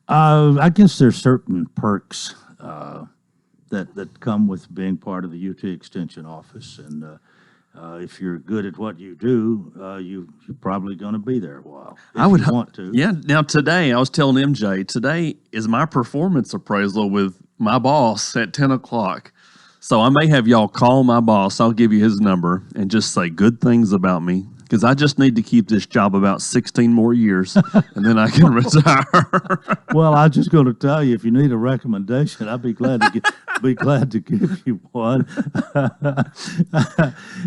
I guess there's certain perks that come with being part of the UT Extension office, and if you're good at what you do, you're probably going to be there a while. I would want to. Yeah. Now today, I was telling MJ, today is my performance appraisal with my boss at 10 o'clock. So I may have y'all call my boss. I'll give you his number and just say good things about me, because I just need to keep this job about 16 more years, and then I can retire. Well, I'm just going to tell you, if you need a recommendation, I'd be glad to give you one.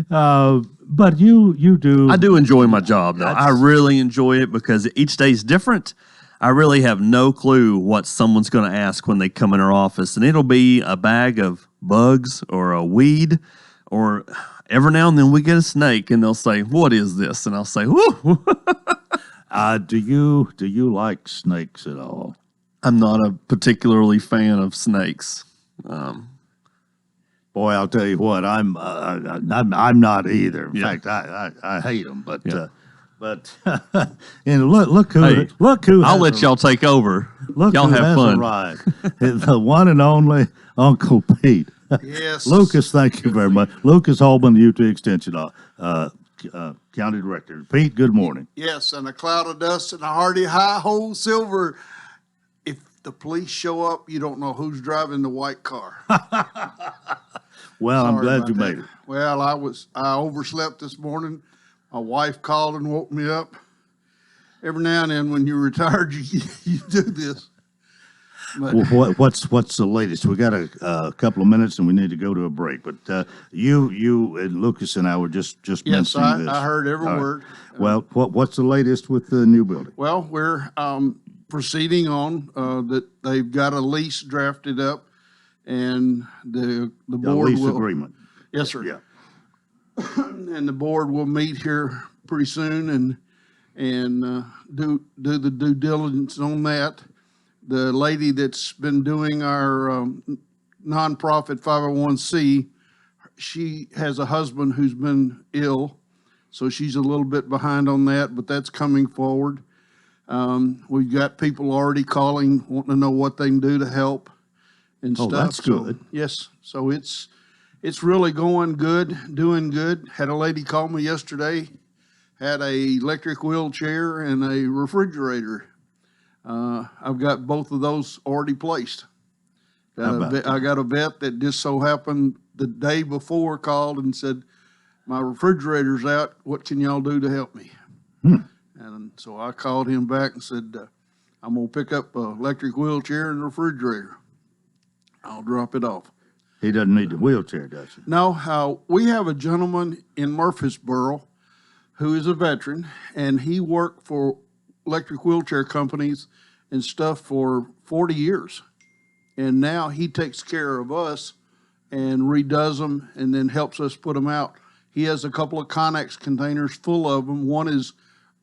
But you do. I do enjoy my job, though. I really enjoy it because each day's different. I really have no clue what someone's going to ask when they come in our office, and it'll be a bag of bugs or a weed, or every now and then we get a snake, and they'll say, "What is this?" And I'll say, "Whoo." Do you like snakes at all? I'm not a particularly fan of snakes. Boy, I'll tell you what, I'm not either. In fact, I hate them. But and look who. I'll let y'all take over. Look, y'all have fun. Arrived. The one and only Uncle Pete. Yes. Lucas, thank you very much. Lucas Holman, UT Extension County Director. Pete, good morning. Yes, and a cloud of dust and a hearty hi-ho silver. If the police show up, you don't know who's driving the white car. Well, I'm Sorry glad about you that. made it. Well, I overslept this morning. My wife called and woke me up. Every now and then when you're retired, you do this. But Well, what's the latest? We got a couple of minutes and we need to go to a break. But you and Lucas and I were just yes, mentioning this. I heard every All right. word. Well, what's the latest with the new building? Well, we're proceeding on that. They've got a lease drafted up, and the The board lease will. agreement. Yes, sir. Yeah. And the board will meet here pretty soon and do the due diligence on that. The lady that's been doing our nonprofit 501c, she has a husband who's been ill, so she's a little bit behind on that, but that's coming forward. We've got people already calling, wanting to know what they can do to help and Oh, stuff. that's good. Yes, so it's really going good, doing good. Had a lady call me yesterday, had a electric wheelchair and a refrigerator. I've got both of those already placed. How about that? I got a vet that just so happened the day before called and said, my refrigerator's out. What can y'all do to help me? And so I called him back and said, I'm going to pick up an electric wheelchair and a refrigerator. I'll drop it off. He doesn't need the wheelchair, does he? No, we have a gentleman in Murfreesboro who is a veteran, and he worked for electric wheelchair companies and stuff for 40 years. And now he takes care of us and redoes them and then helps us put them out. He has a couple of Connex containers full of them. One is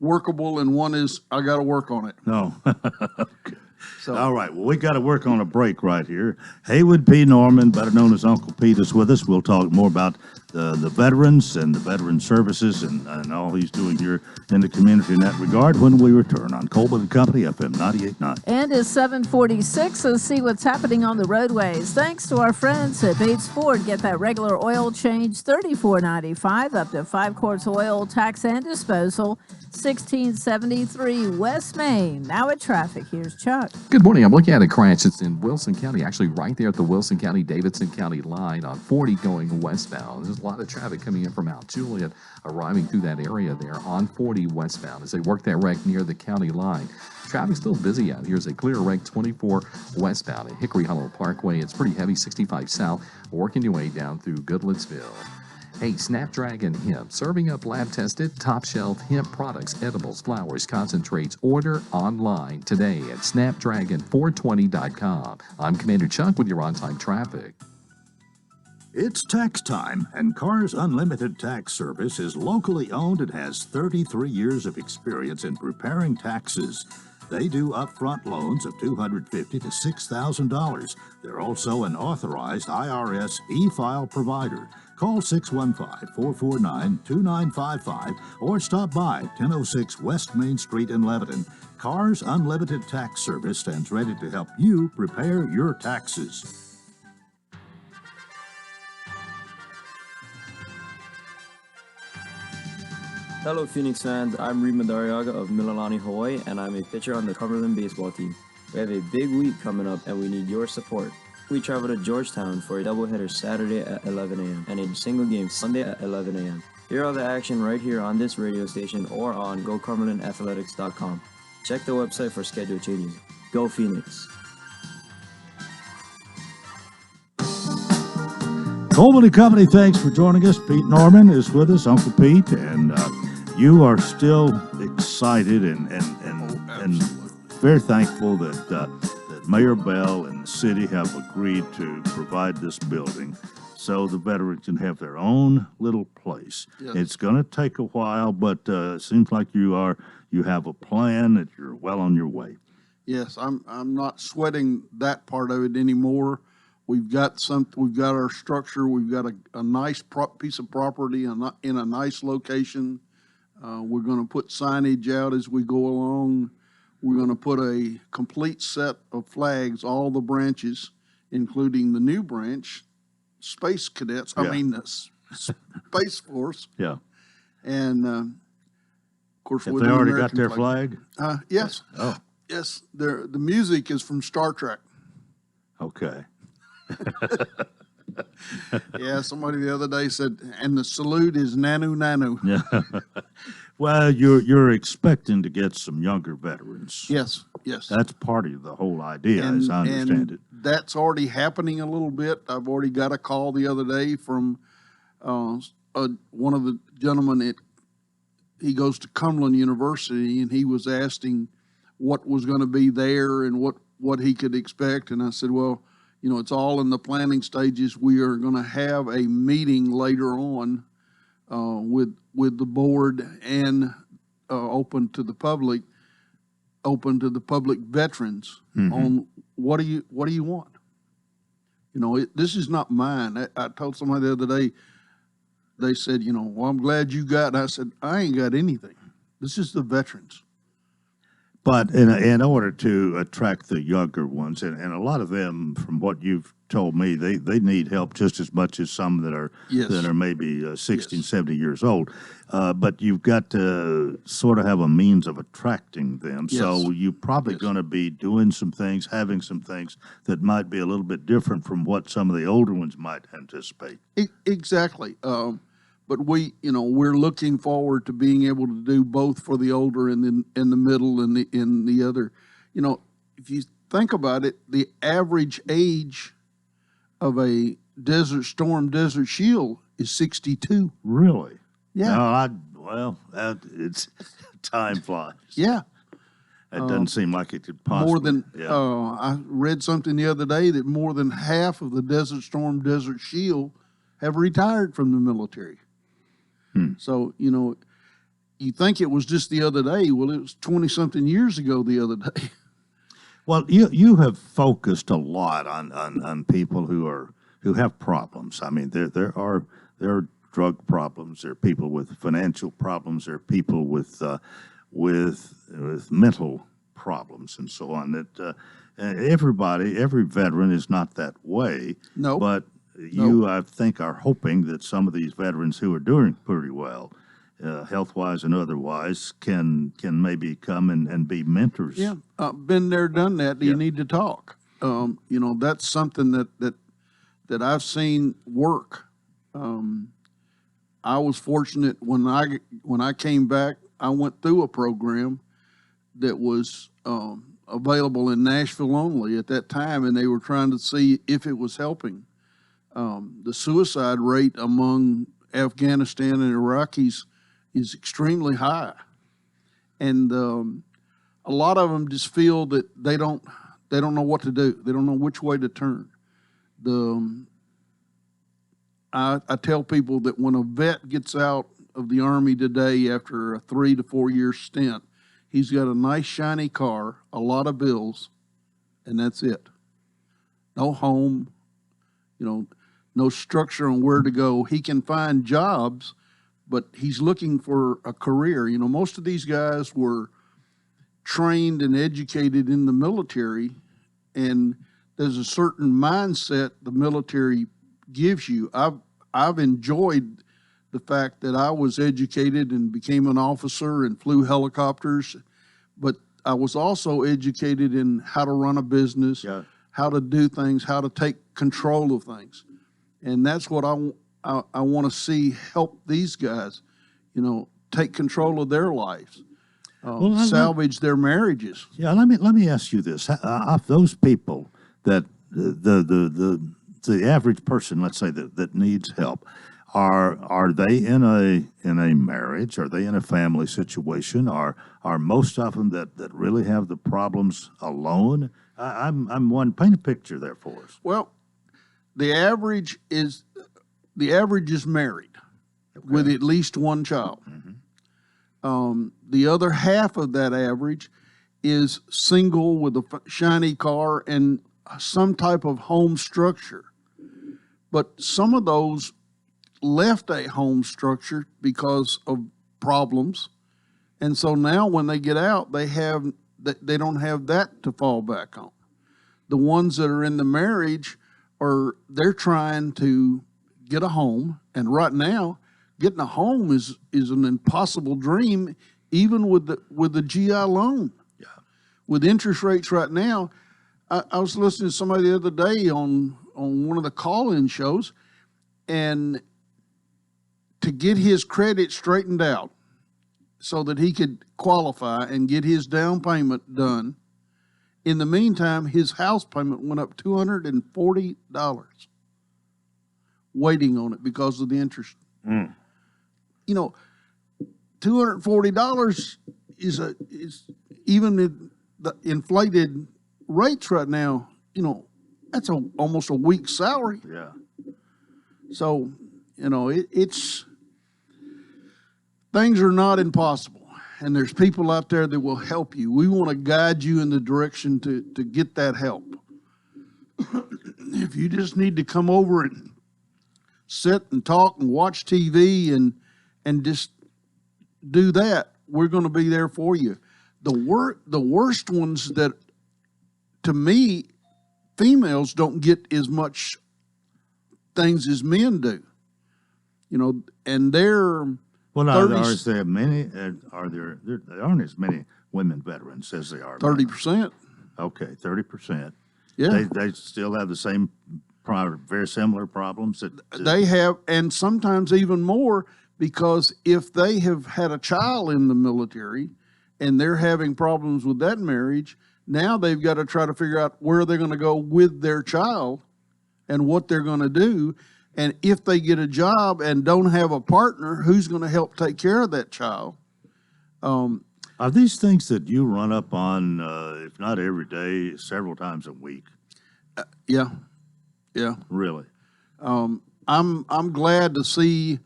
workable and one is, I got to work on it. No. Okay. So, All right. Well, we got to work on a break right here. Haywood P. Norman, better known as Uncle Pete, is with us. We'll talk more about the veterans and the veteran services and all he's doing here in the community in that regard when we return on Coleman and Company, FM 98.9. And it's 7:46. Let's see what's happening on the roadways. Thanks to our friends at Bates Ford. Get that regular oil change, $34.95, up to 5 quarts oil, tax and disposal, $16.73 West Main. Now at traffic, here's Chuck. Good morning. I'm looking at a crash. It's in Wilson County, actually right there at the Wilson County, Davidson County line on 40 going westbound. There's a lot of traffic coming in from Mount Juliet, arriving through that area there on 40 westbound as they work that wreck near the county line. Traffic's still busy out here as they clear wreck 24 westbound at Hickory Hollow Parkway. It's pretty heavy, 65 south, working your way down through Goodlettsville. Hey, Snapdragon Hemp, serving up lab-tested, top-shelf hemp products, edibles, flowers, concentrates. Order online today at snapdragon420.com. I'm Commander Chuck with your on-time traffic. It's tax time, and Cars Unlimited Tax Service is locally owned and has 33 years of experience in preparing taxes. They do upfront loans of $250 to $6,000. They're also an authorized IRS e-file provider. Call 615-449-2955 or stop by 1006 West Main Street in Lebanon. Cars Unlimited Tax Service stands ready to help you prepare your taxes. Hello Phoenix fans, I'm Reed Madariaga of Mililani, Hawaii, and I'm a pitcher on the Cumberland baseball team. We have a big week coming up and we need your support. We travel to Georgetown for a doubleheader Saturday at 11 a.m. and a single game Sunday at 11 a.m. Hear all the action right here on this radio station or on GoCumberlandAthletics.com. Check the website for schedule changes. Go Phoenix! Coleman and Company, thanks for joining us. Pete Norman is with us, Uncle Pete, and you are still excited and very thankful that Mayor Bell and the city have agreed to provide this building so the veterans can have their own little place. Yes. It's going to take a while, but it seems like you have a plan that you're well on your way. yes, I'm not sweating that part of it anymore. We've got our structure. We've got a nice piece of property in a nice location. We're going to put signage out as we go along. We're going to put a complete set of flags, all the branches, including the new branch, Space Cadets. Yeah. I mean, the Space Force. Yeah. And course, Have with they an already got American their flag? Yes. Oh, Yes. The music is from Star Trek. okay. Yeah, somebody the other day said, and the salute is Nanu Nanu. Yeah. Well, you're expecting to get some younger veterans. Yes, yes. That's part of the whole idea, as I understand it. That's already happening a little bit. I've already got a call the other day from one of the gentlemen. He goes to Coleman University, and he was asking what was going to be there and what he could expect. And I said, well, it's all in the planning stages. We are going to have a meeting later on with the board and open to the public veterans on what do you want? This is not mine. I told somebody the other day. They said, well, I'm glad you got. And I said, I ain't got anything. This is the veterans. But in order to attract the younger ones, and a lot of them, from what you've told me, they need help just as much as some that are Yes. that are maybe 60 and 70 years old. But you've got to sort of have a means of attracting them. Yes. So you're probably Yes. going to be doing some things, having some things that might be a little bit different from what some of the older ones might anticipate. Exactly. But we're looking forward to being able to do both for the older and in the middle and the other. If you think about it, the average age of a Desert Storm Desert Shield is 62. Really? Yeah. No, it's time flies. Yeah. It doesn't seem like it could possibly. More than yeah. I read something the other day that more than half of the Desert Storm Desert Shield have retired from the military. So, you think it was just the other day. Well, it was 20-something years ago the other day. Well, you have focused a lot on people who have problems. I mean, there are drug problems. There are people with financial problems. There are people with mental problems and so on. That every veteran is not that way. No. But you, I think, are hoping that some of these veterans who are doing pretty well, health-wise and otherwise, can maybe come and be mentors. Yeah, been there, done that. You need to talk. That's something that I've seen work. I was fortunate when I came back. I went through a program that was available in Nashville only at that time, and they were trying to see if it was helping. The suicide rate among Afghanistan and Iraqis is extremely high, and a lot of them just feel that they don't know what to do. They don't know which way to turn. I tell people that when a vet gets out of the Army today after a 3 to 4 year stint, he's got a nice shiny car, a lot of bills, and that's it. No home, no structure on where to go. He can find jobs, but he's looking for a career. Most of these guys were trained and educated in the military, and there's a certain mindset the military gives you. I've enjoyed the fact that I was educated and became an officer and flew helicopters, but I was also educated in how to run a business, how to do things, how to take control of things. And that's what I want to see help these guys, take control of their lives, salvage their marriages. Yeah, let me ask you this: of those people that the average person, let's say that needs help, are they in a marriage? Are they in a family situation? Are most of them that really have the problems alone? I'm one. Paint a picture there for us. Well, the average is married with at least one child. The other half of that average is single with a shiny car and some type of home structure. But some of those left a home structure because of problems. And so now when they get out, they don't have that to fall back on. The ones that are in the marriage they're trying to get a home, and right now getting a home is an impossible dream even with the GI loan. Yeah. With interest rates right now, I was listening to somebody the other day on one of the call-in shows, and to get his credit straightened out so that he could qualify and get his down payment done, in the meantime, his house payment went up $240 waiting on it because of the interest. Mm. You know, $240 is even in the inflated rates right now, you know, that's almost a week's salary. Yeah. So, you know, it's things are not impossible, and there's people out there that will help you. We want to guide you in the direction to get that help. If you just need to come over and sit and talk and watch TV and just do that, we're going to be there for you. The worst ones that, to me, females don't get as much things as men do. You know, and they're Well, now, 30s is there many? There aren't as many women veterans as there are. 30%. Okay, 30%. Yeah, They still have the same, very similar problems that they have, and sometimes even more, because if they have had a child in the military and they're having problems with that marriage, now they've got to try to figure out where they're going to go with their child and what they're going to do. And if they get a job and don't have a partner, who's going to help take care of that child? Are these things that you run up on, if not every day, several times a week? Yeah. Really? I'm glad to see.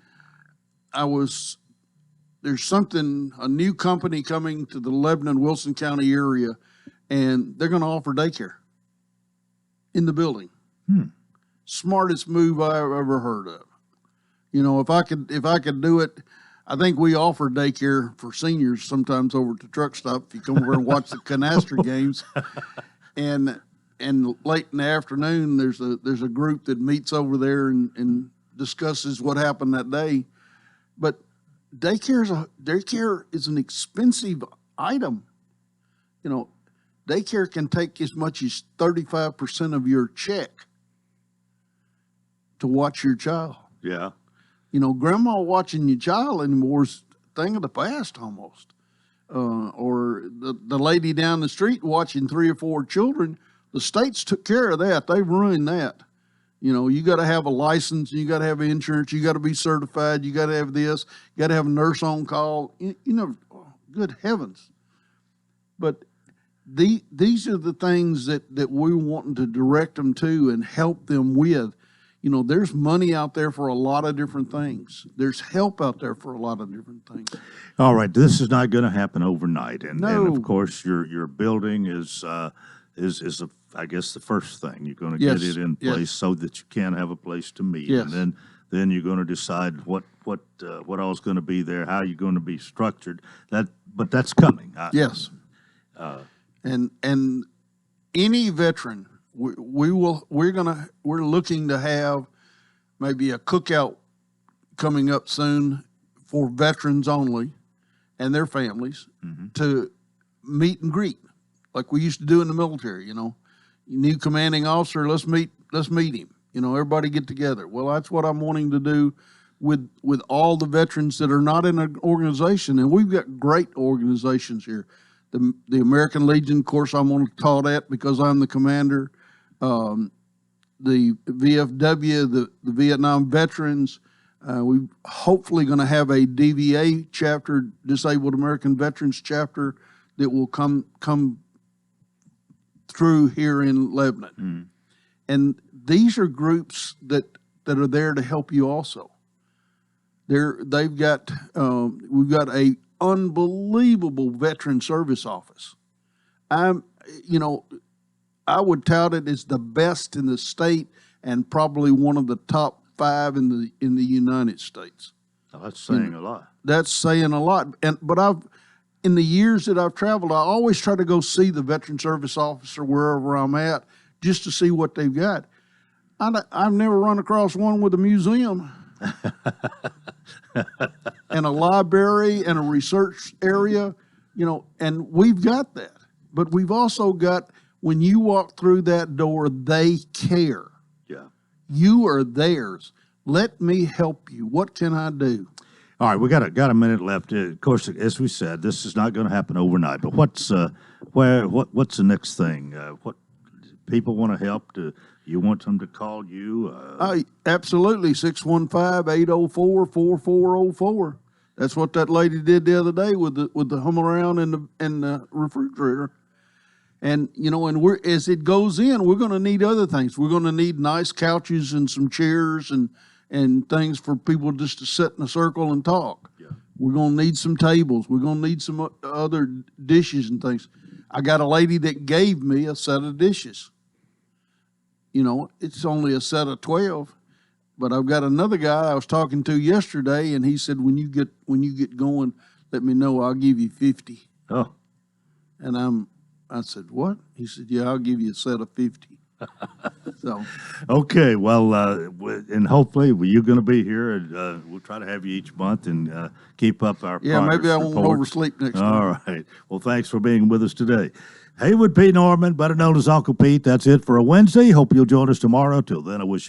There's a new company coming to the Lebanon, Wilson County area, and they're going to offer daycare in the building. Smartest move I've ever heard of. You know, if I could do it, I think we offer daycare for seniors sometimes over at the truck stop. If you come over and watch the canasta games, and late in the afternoon, there's a group that meets over there and discusses what happened that day. But daycare is an expensive item. You know, daycare can take as much as 35% of your check to watch your child. Yeah. You know, grandma watching your child anymore is a thing of the past almost. Or the lady down the street watching 3 or 4 children. The states took care of that. They've ruined that. You know, you got to have a license, you got to have insurance, you got to be certified, you got to have this, you got to have a nurse on call. You know, good heavens. But these are the things that we're wanting to direct them to and help them with. You know, there's money out there for a lot of different things. There's help out there for a lot of different things. All right, this is not going to happen overnight, and No. of course your building is I guess the first thing you're going to Yes, get it in yes. place so that you can have a place to meet, Yes. and then you're going to decide what all is going to be there, how you're going to be structured. But that's coming. Yes. And any veteran, we're looking to have maybe a cookout coming up soon for veterans only and their families to meet and greet like we used to do in the military. You know, new commanding officer, let's meet him. You know, everybody get together. Well, that's what I'm wanting to do with all the veterans that are not in an organization, and we've got great organizations here. The American Legion, of course, I'm going to call that because I'm the commander. The VFW, the Vietnam Veterans. We're hopefully going to have a DVA chapter, Disabled American Veterans chapter, that will come through here in Lebanon. And these are groups that are there to help you also. We've got a unbelievable veteran service office. I would tout it as the best in the state and probably one of the top 5 in the United States. Now, that's saying a lot. That's saying a lot. But in the years that I've traveled, I always try to go see the veteran service officer wherever I'm at just to see what they've got. I've never run across one with a museum. and a library and a research area, and we've got that. But we've also got, when you walk through that door, they care. Yeah. You are theirs. Let me help you. What can I do? All right, we got a minute left. Of course, as we said, this is not going to happen overnight. But what's the next thing? What people want to help? Do you want them to call you? Absolutely, 615-804-4404. That's what that lady did the other day with the hum around in the refrigerator. And and as it goes in, we're going to need other things. We're going to need nice couches and some chairs and things for people just to sit in a circle and talk. Yeah. We're going to need some tables. We're going to need some other dishes and things. I got a lady that gave me a set of dishes. It's only a set of 12, but I've got another guy I was talking to yesterday, and he said, when you get going, let me know. I'll give you 50. Oh. And I said, what? He said, yeah, I'll give you a set of 50. So, okay, well, and hopefully you're going to be here, and we'll try to have you each month and keep up our maybe I reports. won't oversleep next time. All right. Well, thanks for being with us today. Haywood P. Norman, better known as Uncle Pete. That's it for a Wednesday. Hope you'll join us tomorrow. Till then, I wish you